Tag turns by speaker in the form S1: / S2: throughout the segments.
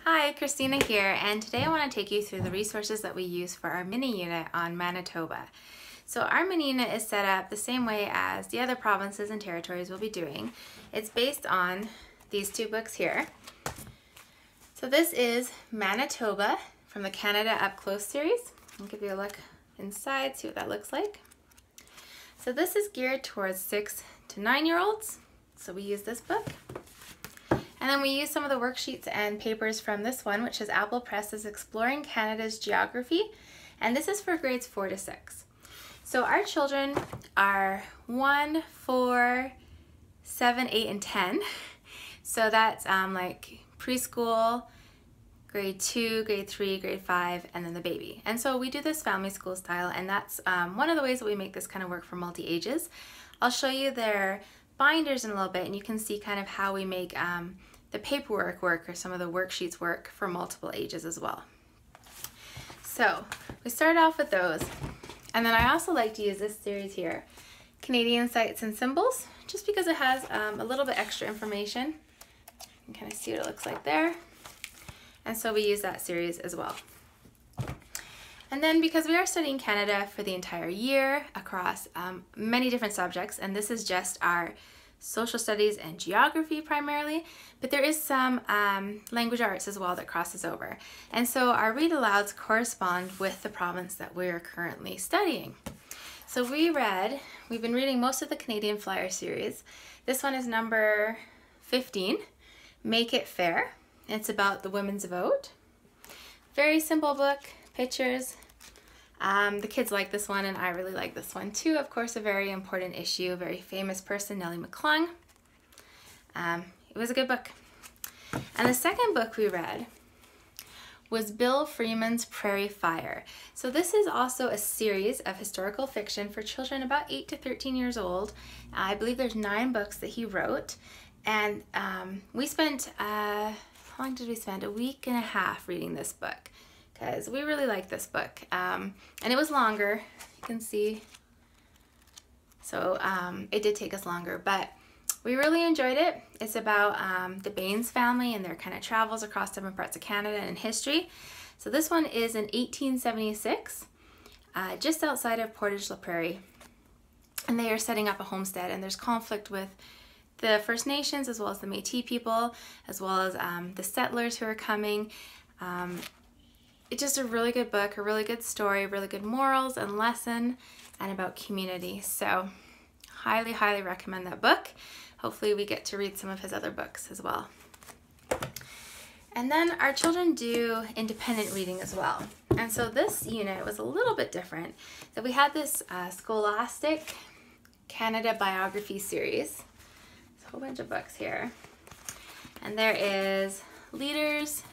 S1: Hi, Christina here, and today I want to take you through the resources that we use for our mini unit on Manitoba. So our mini unit is set up the same way as the other provinces and territories will be doing. It's based on these two books here. So this is Manitoba from the Canada Up Close series. I'll give you a look inside, see what that looks like. So this is geared towards 6 to 9-year-olds. So we use this book. And then we use some of the worksheets and papers from this one, which is Apple Press's Exploring Canada's Geography. And this is for grades 4 to 6. So our children are 1, 4, 7, 8, and 10. So that's like preschool, grade 2, grade 3, grade 5, and then the baby. And so we do this family school style, and that's one of the ways that we make this kind of work for multi-ages. I'll show you their binders in a little bit, and you can see kind of how we make the paperwork work or some of the worksheets work for multiple ages as well. So we start off with those, and then I also like to use this series here, Canadian Sights and Symbols, just because it has a little bit extra information. You can kind of see what it looks like there, and so we use that series as well. And then because we are studying Canada for the entire year across many different subjects, and this is just our social studies and geography primarily, but there is some language arts as well that crosses over. And so our read alouds correspond with the province that we're currently studying. So we've been reading most of the Canadian Flyer series. This one is number 15, Make It Fair. It's about the women's vote. Very simple book, pictures. The kids like this one, and I really like this one too. Of course, a very important issue, a very famous person, Nellie McClung. It was a good book. And the second book we read was Bill Freeman's Prairie Fire. So this is also a series of historical fiction for children about 8 to 13 years old. I believe there's 9 books that he wrote. And we spent, how long did we spend? A week and a half reading this book, because we really like this book. And it was longer, you can see. So it did take us longer, but we really enjoyed it. It's about the Baines family and their kind of travels across different parts of Canada and history. So this one is in 1876, just outside of Portage la Prairie. And they are setting up a homestead, and there's conflict with the First Nations as well as the Métis people, as well as the settlers who are coming. It's just a really good book, a really good story, really good morals and lesson, and about community. So highly, highly recommend that book. Hopefully we get to read some of his other books as well. And then our children do independent reading as well. And so this unit was a little bit different. So we had this Scholastic Canada Biography series. There's a whole bunch of books here. And there is Leaders,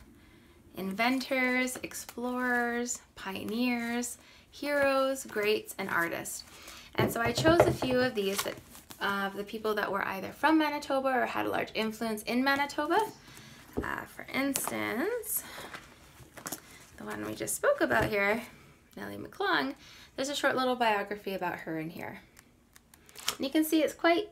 S1: Inventors, Explorers, Pioneers, Heroes, Greats, and Artists. And so I chose a few of these that the people that were either from Manitoba or had a large influence in Manitoba. For instance, the one we just spoke about here, Nellie McClung, there's a short little biography about her in here. And you can see it's quite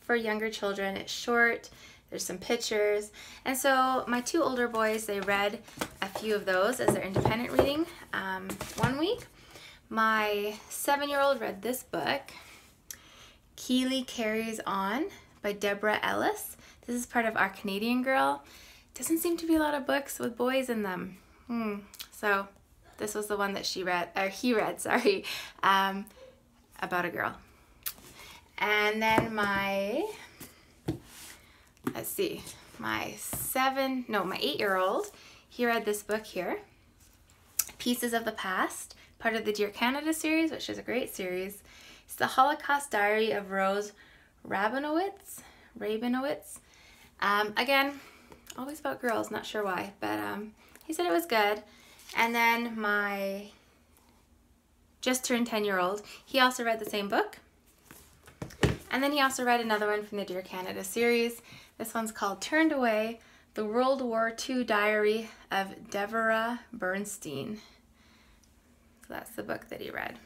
S1: for younger children. It's short. There's some pictures. And so my 2 older boys, they read a few of those as their independent reading one week. My 7-year-old read this book, Keeley Carries On by Deborah Ellis. This is part of Our Canadian Girl. Doesn't seem to be a lot of books with boys in them. So this was the one that he read, about a girl. And then my 8-year-old, he read this book here, Pieces of the Past, part of the Dear Canada series, which is a great series. It's the Holocaust Diary of Rose Rabinowitz. Again, always about girls, not sure why, but he said it was good. And then my just turned 10-year-old, he also read the same book. And then he also read another one from the Dear Canada series. This one's called Turned Away, The World War II Diary of Deborah Bernstein. So that's the book that he read.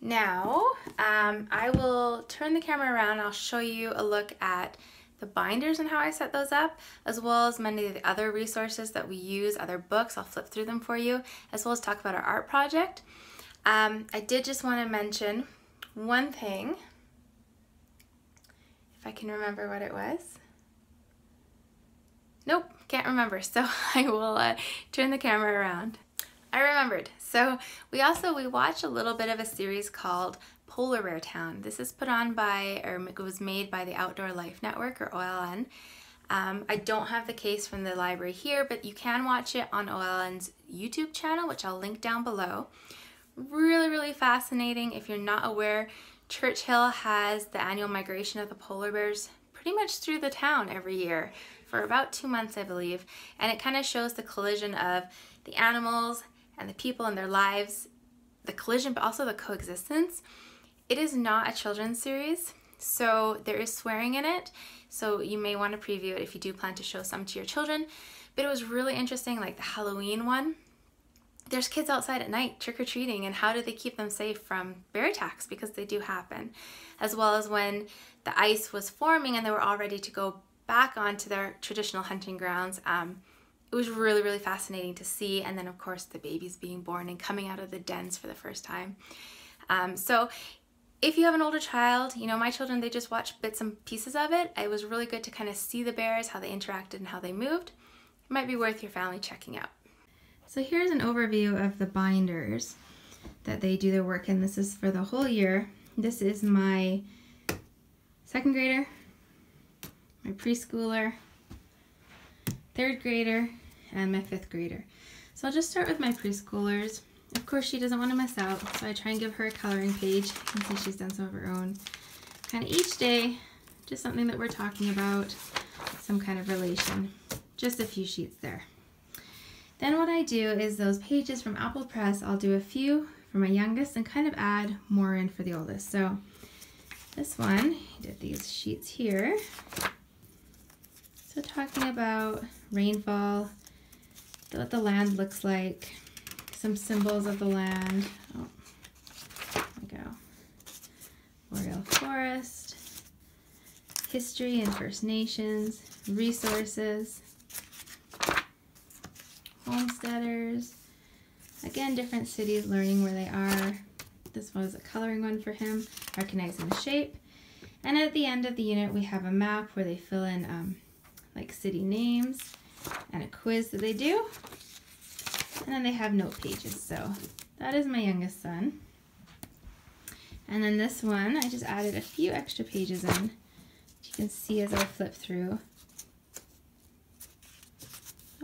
S1: Now, I will turn the camera around and I'll show you a look at the binders and how I set those up, as well as many of the other resources that we use, other books. I'll flip through them for you, as well as talk about our art project. I did just want to mention one thing, if I can remember what it was. Nope, can't remember, so I will turn the camera around. I remembered. So we watched a little bit of a series called Polar Bear Town. This is put on by, or it was made by the Outdoor Life Network, or OLN. I don't have the case from the library here, but you can watch it on OLN's YouTube channel, which I'll link down below. Really, really fascinating. If you're not aware, Churchill has the annual migration of the polar bears pretty much through the town every year for about 2 months, I believe. And it kind of shows the collision of the animals and the people and their lives, the collision, but also the coexistence. It is not a children's series, so there is swearing in it. So you may want to preview it if you do plan to show some to your children. But it was really interesting, like the Halloween one. There's kids outside at night trick-or-treating, and how do they keep them safe from bear attacks, because they do happen. As well as when the ice was forming and they were all ready to go back onto their traditional hunting grounds. It was really, really fascinating to see. And then of course the babies being born and coming out of the dens for the first time. So if you have an older child, you know, my children, they just watch bits and pieces of it. It was really good to kind of see the bears, how they interacted and how they moved. It might be worth your family checking out. So here's an overview of the binders that they do their work in. This is for the whole year. This is my second grader, my preschooler, third grader, and my fifth grader. So I'll just start with my preschoolers. Of course, she doesn't want to miss out, so I try and give her a coloring page. You can see she's done some of her own. Kind of each day, just something that we're talking about, some kind of relation. Just a few sheets there. Then what I do is those pages from Apple Press, I'll do a few for my youngest and kind of add more in for the oldest. So this one, I did these sheets here. So talking about rainfall, what the land looks like, some symbols of the land. Oh, there we go. Boreal forest, history and First Nations, resources, homesteaders, again, different cities, learning where they are. This was a coloring one for him, recognizing the shape. And at the end of the unit, we have a map where they fill in like city names and a quiz that they do. And then they have note pages. So that is my youngest son. And then this one, I just added a few extra pages in. You can see as I flip through.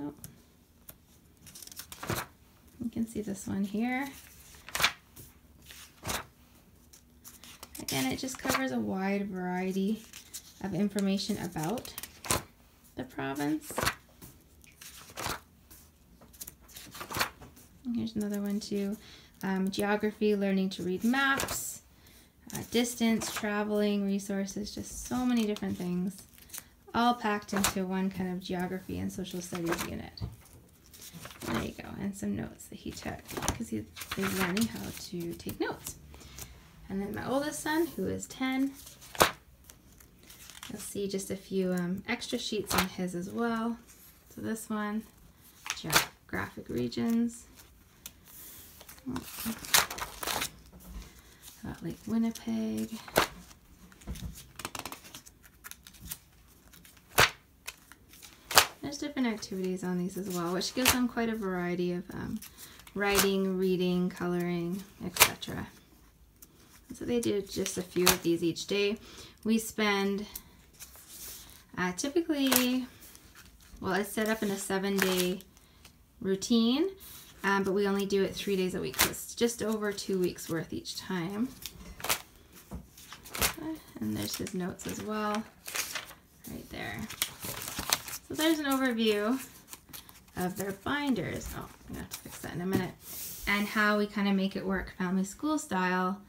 S1: Oh. You can see this one here. Again, it just covers a wide variety of information about the province. And here's another one too. Geography, learning to read maps, distance, traveling, resources, just so many different things, all packed into one kind of geography and social studies unit. There you go, and some notes that he took, because he's learning how to take notes. And then my oldest son, who is 10, you'll see just a few extra sheets on his as well. So this one, geographic regions, Lake Winnipeg, there's different activities on these as well, which gives them quite a variety of writing, reading, coloring, etc. So they do just a few of these each day. We spend typically, well, it's set up in a 7-day routine, but we only do it 3 days a week. So it's just over 2 weeks worth each time. And there's his notes as well, right there. So there's an overview of their binders. Oh, I'm gonna have to fix that in a minute. And how we kind of make it work family school style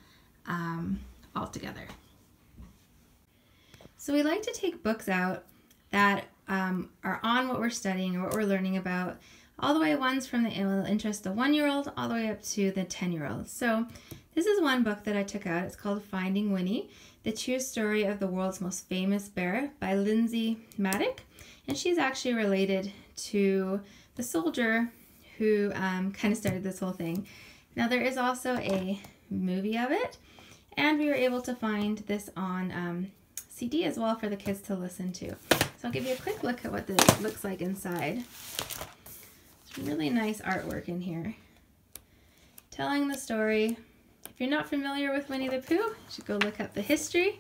S1: all together. So we like to take books out that are on what we're studying or what we're learning about, all the way ones from the interest of the 1-year-old all the way up to the 10-year-old. So this is one book that I took out. It's called Finding Winnie. The True Story of the World's Most Famous Bear by Lindsay Maddock. And she's actually related to the soldier who kind of started this whole thing. Now there is also a movie of it, and we were able to find this on CD as well for the kids to listen to. So I'll give you a quick look at what this looks like inside. Some really nice artwork in here, telling the story. If you're not familiar with Winnie the Pooh, you should go look up the history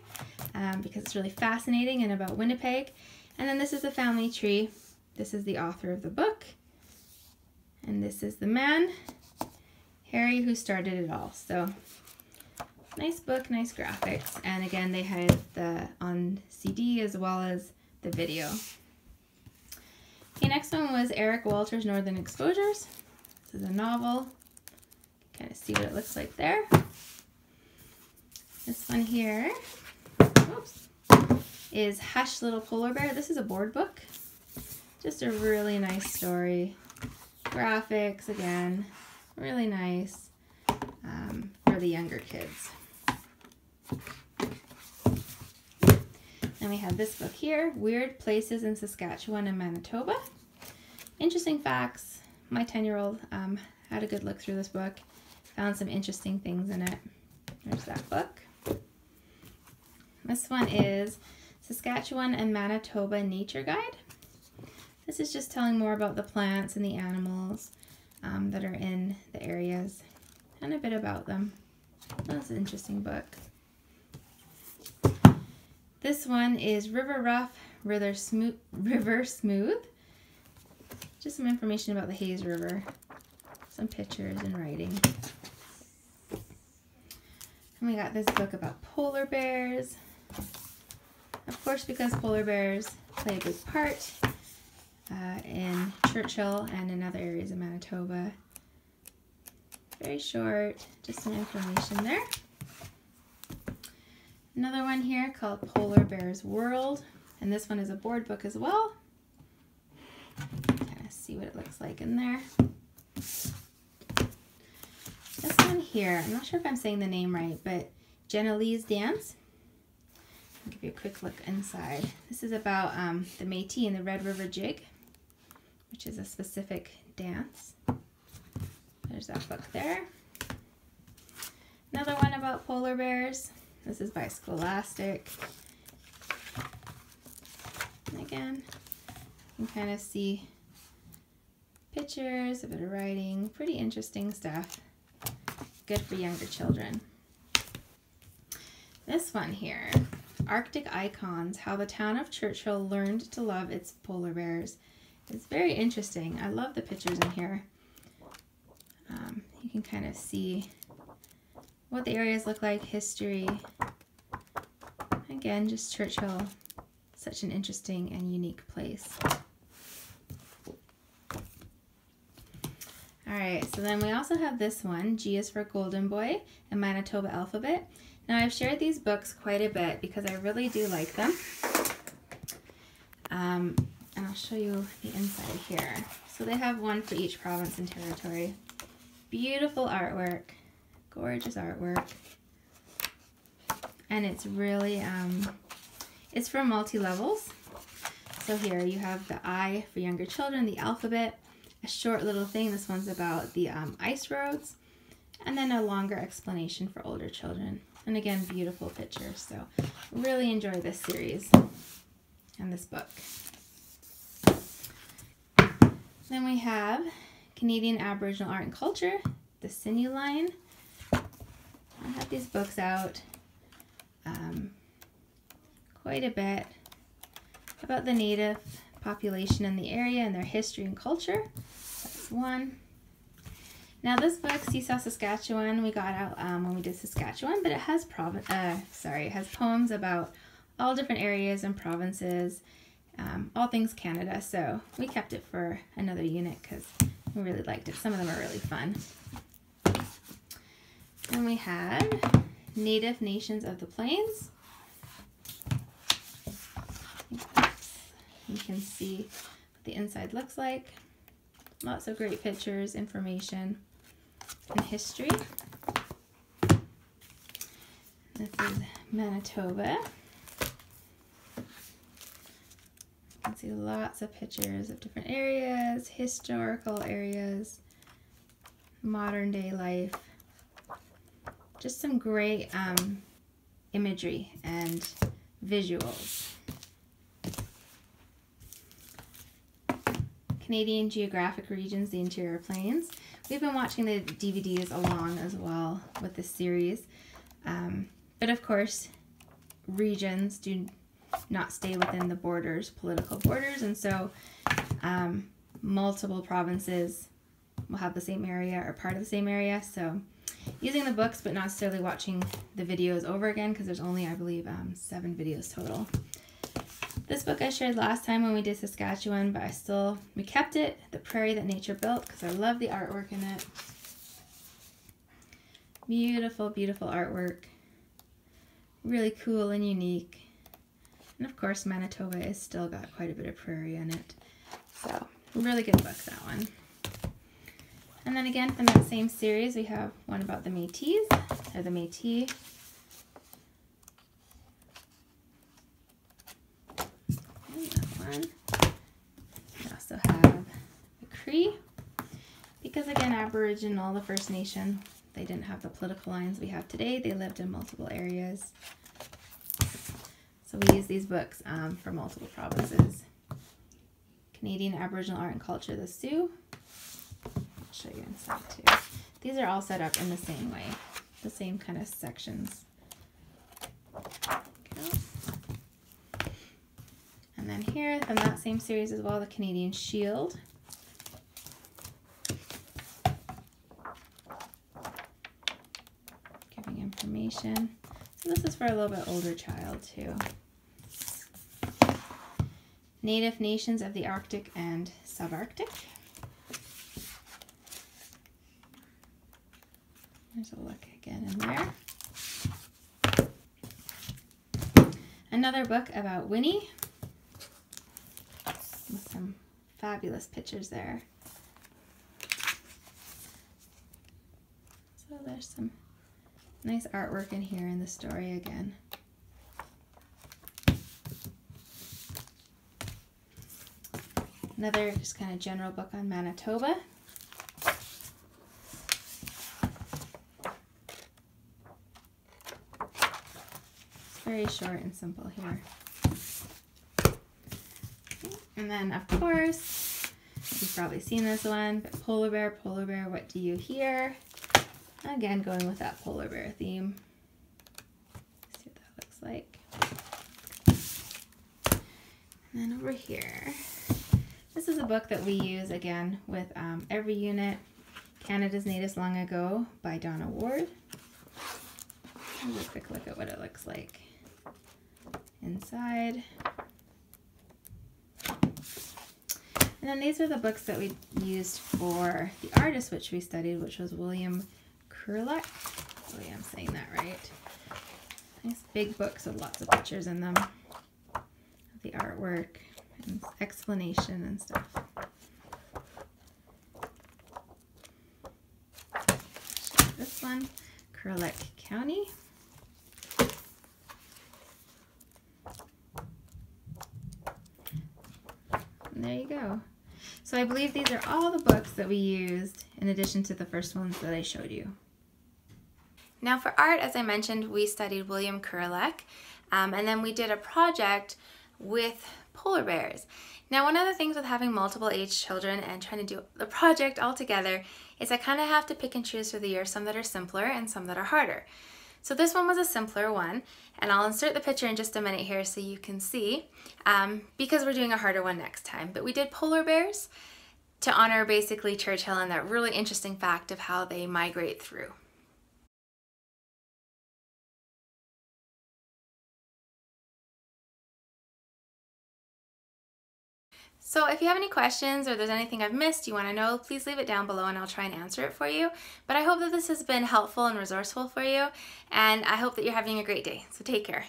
S1: because it's really fascinating and about Winnipeg. And then this is the family tree. This is the author of the book. And this is the man, Harry, who started it all. So nice book, nice graphics. And again, they had the on CD as well as the video. Okay, next one was Eric Walter's Northern Exposures. This is a novel. Kind of see what it looks like there. This one here, oops, is Hush Little Polar Bear. This is a board book. Just a really nice story. Graphics, again, really nice for the younger kids. And we have this book here, Weird Places in Saskatchewan and Manitoba. Interesting facts. My 10-year-old had a good look through this book, found some interesting things in it. There's that book. This one is Saskatchewan and Manitoba Nature Guide. This is just telling more about the plants and the animals that are in the areas and a bit about them. That's an interesting book. This one is River Rough, River Smooth. Just some information about the Hayes River, some pictures and writing. And we got this book about polar bears. Of course, because polar bears play a big part in Churchill and in other areas of Manitoba. Very short, just some information there. Another one here called Polar Bears World, and this one is a board book as well. Kind of see what it looks like in there. This one here, I'm not sure if I'm saying the name right, but Jenna Lee's Dance. I'll give you a quick look inside. This is about the Métis and the Red River Jig, which is a specific dance. There's that book there. Another one about polar bears. This is by Scholastic. And again, you can kind of see pictures, a bit of writing, pretty interesting stuff. Good for younger children. This one here, Arctic Icons, How the Town of Churchill Learned to Love Its Polar Bears. It's very interesting. I love the pictures in here. You can kind of see what the areas look like, history. Again, just Churchill, such an interesting and unique place. Alright, so then we also have this one, G is for Golden Boy, and Manitoba Alphabet. Now I've shared these books quite a bit because I really do like them. And I'll show you the inside here. So they have one for each province and territory. Beautiful artwork, gorgeous artwork. And it's really, it's for multi-levels. So here you have the I for younger children, the alphabet, a short little thing. This one's about the ice roads, and then a longer explanation for older children. And again, beautiful pictures. So really enjoy this series and this book. Then we have Canadian Aboriginal Art and Culture, the Sinew Line. I have these books out quite a bit about the Native population in the area and their history and culture. That's one. Now this book, Seesaw Saskatchewan, we got out when we did Saskatchewan, but it has it has poems about all different areas and provinces, all things Canada. So we kept it for another unit because we really liked it. Some of them are really fun. Then we have Native Nations of the Plains. You can see what the inside looks like. Lots of great pictures, information, and history. This is Manitoba. You can see lots of pictures of different areas, historical areas, modern day life. Just some great imagery and visuals. Canadian geographic regions, the interior plains. We've been watching the DVDs along as well with this series. But of course, regions do not stay within the borders, political borders, and so multiple provinces will have the same area or part of the same area. So using the books but not necessarily watching the videos over again, because there's only, I believe, 7 videos total. This book I shared last time when we did Saskatchewan, but we kept it, The Prairie That Nature Built, because I love the artwork in it. Beautiful, beautiful artwork. Really cool and unique. And of course, Manitoba has still got quite a bit of prairie in it. So, really good book, that one. And then again, from that same series, we have one about the Métis, or the Métis. And that one. We also have the Cree, because again, Aboriginal, the First Nation, they didn't have the political lines we have today. They lived in multiple areas. So we use these books for multiple provinces. Canadian Aboriginal Art and Culture, the Sioux. I'll show you inside too. These are all set up in the same way, the same kind of sections. Okay. And then here, from that same series as well, the Canadian Shield. Giving information. So this is for a little bit older child too. Native Nations of the Arctic and Subarctic. There's a look again in there. Another book about Winnie, with some fabulous pictures there. So there's some nice artwork in here in the story again. Another just kind of general book on Manitoba. It's very short and simple here. And then, of course, you've probably seen this one, but Polar Bear, what do you hear? Again, going with that polar bear theme. See what that looks like. And then over here, this is a book that we use again with every unit. Canada's Natives Long Ago by Donna Ward. Here's a quick look at what it looks like inside. And then these are the books that we used for the artist which we studied, which was William Kurlak. Hopefully I'm saying that right. Nice big books with lots of pictures in them of the artwork and explanation and stuff. This one, Kurlak County. And there you go. So I believe these are all the books that we used in addition to the first ones that I showed you. Now for art, as I mentioned, we studied William Kurlak, and then we did a project with polar bears. Now one of the things with having multiple age children and trying to do the project all together is I kind of have to pick and choose through the year, some that are simpler and some that are harder. So this one was a simpler one, and I'll insert the picture in just a minute here so you can see, because we're doing a harder one next time. But we did polar bears to honor basically Churchill and that really interesting fact of how they migrate through. So if you have any questions or there's anything I've missed you want to know, please leave it down below and I'll try and answer it for you. But I hope that this has been helpful and resourceful for you, and I hope that you're having a great day. So take care.